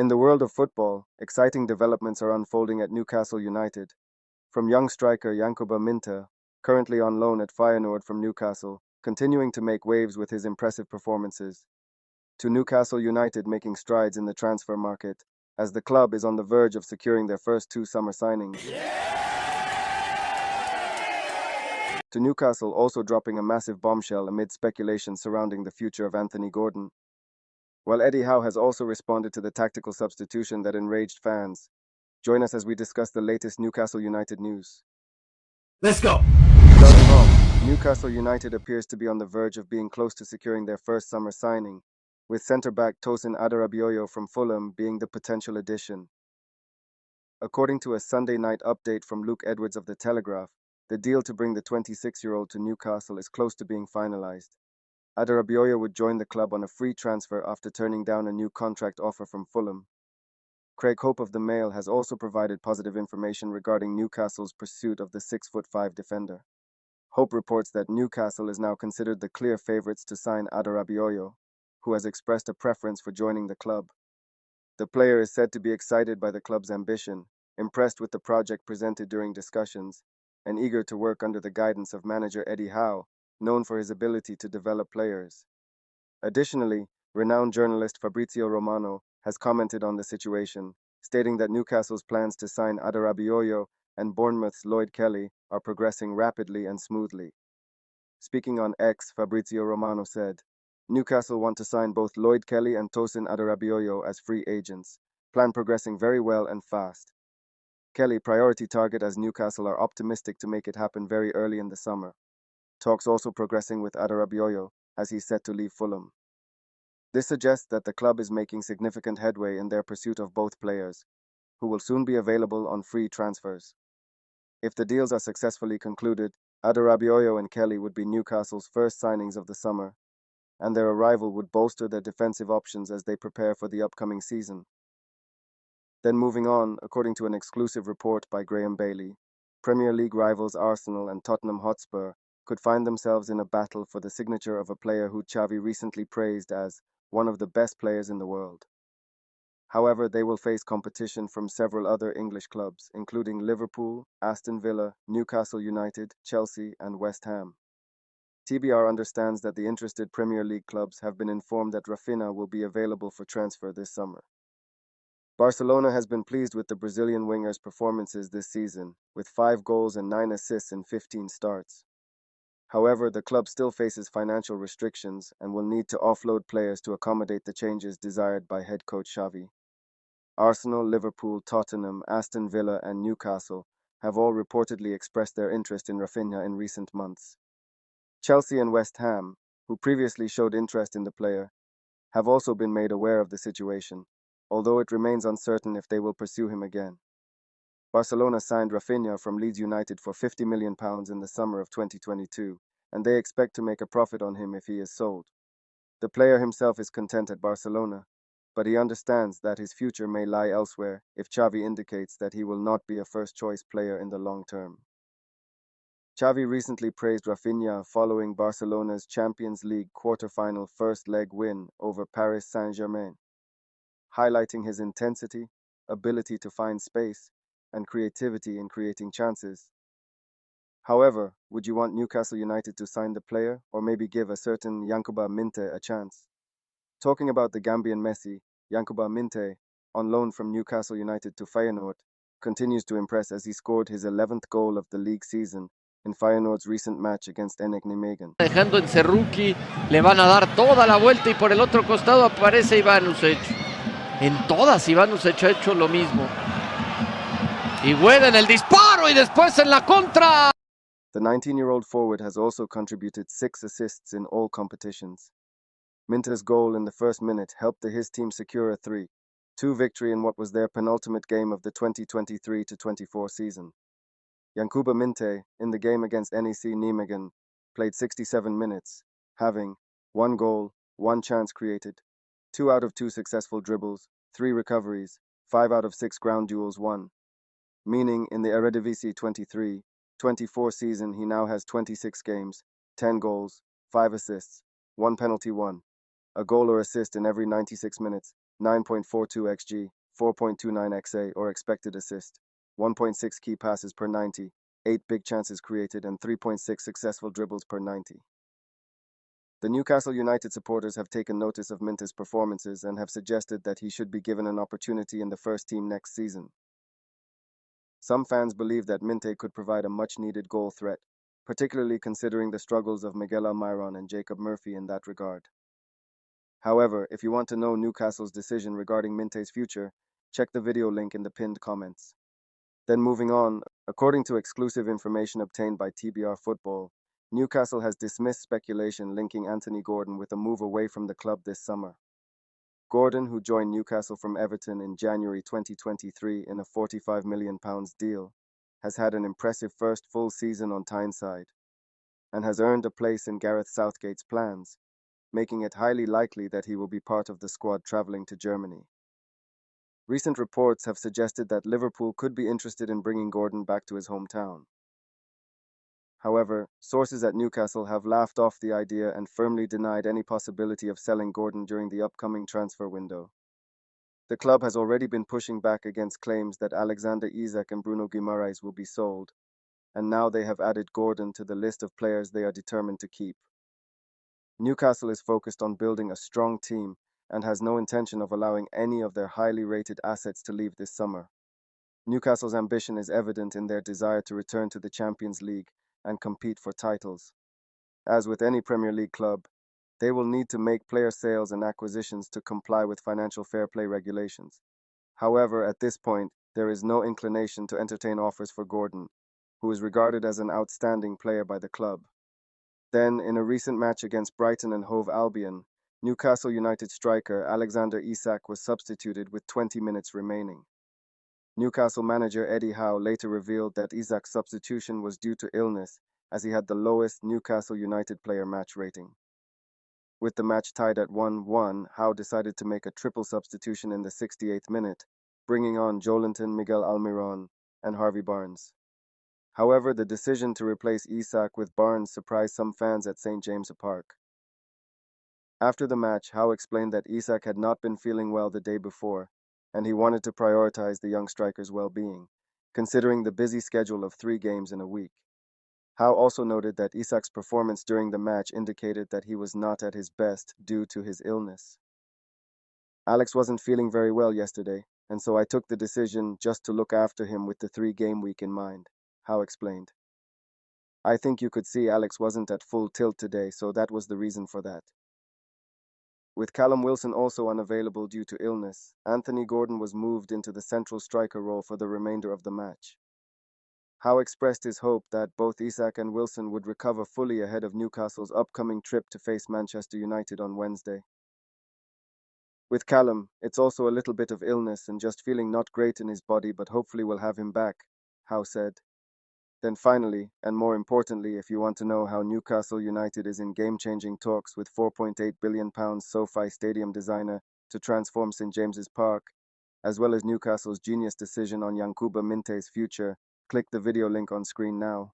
In the world of football, exciting developments are unfolding at Newcastle United. From young striker Yankuba Minta, currently on loan at Feyenoord from Newcastle, continuing to make waves with his impressive performances, to Newcastle United making strides in the transfer market, as the club is on the verge of securing their first two summer signings. To Newcastle also dropping a massive bombshell amid speculation surrounding the future of Anthony Gordon. While Eddie Howe has also responded to the tactical substitution that enraged fans. Join us as we discuss the latest Newcastle United news. Let's go! Starting off, Newcastle United appears to be on the verge of being close to securing their first summer signing, with centre-back Tosin Abiel from Fulham being the potential addition. According to a Sunday night update from Luke Edwards of The Telegraph, the deal to bring the 26-year-old to Newcastle is close to being finalised. Abiel would join the club on a free transfer after turning down a new contract offer from Fulham. Craig Hope of the Mail has also provided positive information regarding Newcastle's pursuit of the 6'5" defender. Hope reports that Newcastle is now considered the clear favourites to sign Abiel, who has expressed a preference for joining the club. The player is said to be excited by the club's ambition, impressed with the project presented during discussions, and eager to work under the guidance of manager Eddie Howe, known for his ability to develop players. Additionally, renowned journalist Fabrizio Romano has commented on the situation, stating that Newcastle's plans to sign Abiel and Bournemouth's Lloyd Kelly are progressing rapidly and smoothly. Speaking on X, Fabrizio Romano said, Newcastle want to sign both Lloyd Kelly and Tosin Abiel as free agents. Plan progressing very well and fast. Kelly priority target as Newcastle are optimistic to make it happen very early in the summer. Talks also progressing with Abiel as he's set to leave Fulham. This suggests that the club is making significant headway in their pursuit of both players, who will soon be available on free transfers. If the deals are successfully concluded, Abiel and Kelly would be Newcastle's first signings of the summer, and their arrival would bolster their defensive options as they prepare for the upcoming season. Then moving on, according to an exclusive report by Graham Bailey, Premier League rivals Arsenal and Tottenham Hotspur could find themselves in a battle for the signature of a player who Xavi recently praised as one of the best players in the world. However, they will face competition from several other English clubs, including Liverpool, Aston Villa, Newcastle United, Chelsea, and West Ham. TBR understands that the interested Premier League clubs have been informed that Rafinha will be available for transfer this summer. Barcelona has been pleased with the Brazilian winger's performances this season, with 5 goals and 9 assists in 15 starts. However, the club still faces financial restrictions and will need to offload players to accommodate the changes desired by head coach Xavi. Arsenal, Liverpool, Tottenham, Aston Villa, and Newcastle have all reportedly expressed their interest in Rafinha in recent months. Chelsea and West Ham, who previously showed interest in the player, have also been made aware of the situation, although it remains uncertain if they will pursue him again. Barcelona signed Rafinha from Leeds United for £50 million in the summer of 2022, and they expect to make a profit on him if he is sold. The player himself is content at Barcelona, but he understands that his future may lie elsewhere if Xavi indicates that he will not be a first-choice player in the long term. Xavi recently praised Rafinha following Barcelona's Champions League quarter-final first-leg win over Paris Saint-Germain, highlighting his intensity, ability to find space, and creativity in creating chances. However, would you want Newcastle United to sign the player or maybe give a certain Yankuba Minte a chance? Talking about the Gambian Messi, Yankuba Minte, on loan from Newcastle United to Feyenoord, continues to impress as he scored his 11th goal of the league season in Feyenoord's recent match against Enek Nijmegen. Dejando en Cerruki, le van a dar toda la vuelta y por el otro costado aparece Ivanovic. En todas Ivanovic ha hecho lo mismo. Y Güeda en el disparo y después en la contra. The 19-year-old forward has also contributed 6 assists in all competitions. Minta's goal in the first minute helped his team secure a 3-2 victory in what was their penultimate game of the 2023-24 season. Yankuba Minte, in the game against NEC Nijmegen, played 67 minutes, having 1 goal, 1 chance created, 2 out of 2 successful dribbles, 3 recoveries, 5 out of 6 ground duels won. Meaning in the Eredivisie 23-24 season he now has 26 games, 10 goals, 5 assists, 1 penalty won, a goal or assist in every 96 minutes, 9.42 xG, 4.29 XA or expected assist, 1.6 key passes per 90, 8 big chances created, and 3.6 successful dribbles per 90. The Newcastle United supporters have taken notice of Minte's performances and have suggested that he should be given an opportunity in the first team next season. Some fans believe that Minte could provide a much-needed goal threat, particularly considering the struggles of Miguel Almiron and Jacob Murphy in that regard. However, if you want to know Newcastle's decision regarding Minte's future, check the video link in the pinned comments. Then moving on, according to exclusive information obtained by TBR Football, Newcastle has dismissed speculation linking Anthony Gordon with a move away from the club this summer. Gordon, who joined Newcastle from Everton in January 2023 in a £45 million deal, has had an impressive first full season on Tyneside and has earned a place in Gareth Southgate's plans, making it highly likely that he will be part of the squad travelling to Germany. Recent reports have suggested that Liverpool could be interested in bringing Gordon back to his hometown. However, sources at Newcastle have laughed off the idea and firmly denied any possibility of selling Gordon during the upcoming transfer window. The club has already been pushing back against claims that Alexander Isak and Bruno Guimaraes will be sold, and now they have added Gordon to the list of players they are determined to keep. Newcastle is focused on building a strong team and has no intention of allowing any of their highly rated assets to leave this summer. Newcastle's ambition is evident in their desire to return to the Champions League and compete for titles. As with any Premier League club, they will need to make player sales and acquisitions to comply with financial fair play regulations. However, at this point, there is no inclination to entertain offers for Gordon, who is regarded as an outstanding player by the club. Then, in a recent match against Brighton and Hove Albion, Newcastle United striker Alexander Isak was substituted with 20 minutes remaining. Newcastle manager Eddie Howe later revealed that Isak's substitution was due to illness, as he had the lowest Newcastle United player match rating. With the match tied at 1-1, Howe decided to make a triple substitution in the 68th minute, bringing on Joelinton, Miguel Almiron, and Harvey Barnes. However, the decision to replace Isak with Barnes surprised some fans at St. James's Park. After the match, Howe explained that Isak had not been feeling well the day before, and he wanted to prioritize the young striker's well-being, considering the busy schedule of 3 games in a week. Howe also noted that Isak's performance during the match indicated that he was not at his best due to his illness. Alex wasn't feeling very well yesterday, and so I took the decision just to look after him with the 3-game week in mind, Howe explained. I think you could see Alex wasn't at full tilt today, so that was the reason for that. With Callum Wilson also unavailable due to illness, Anthony Gordon was moved into the central striker role for the remainder of the match. Howe expressed his hope that both Isak and Wilson would recover fully ahead of Newcastle's upcoming trip to face Manchester United on Wednesday. With Callum, it's also a little bit of illness and just feeling not great in his body, but hopefully we'll have him back, Howe said. Then finally, and more importantly, if you want to know how Newcastle United is in game-changing talks with £4.8 billion SoFi Stadium designer to transform St. James's Park, as well as Newcastle's genius decision on Yankuba Minte's future, click the video link on screen now.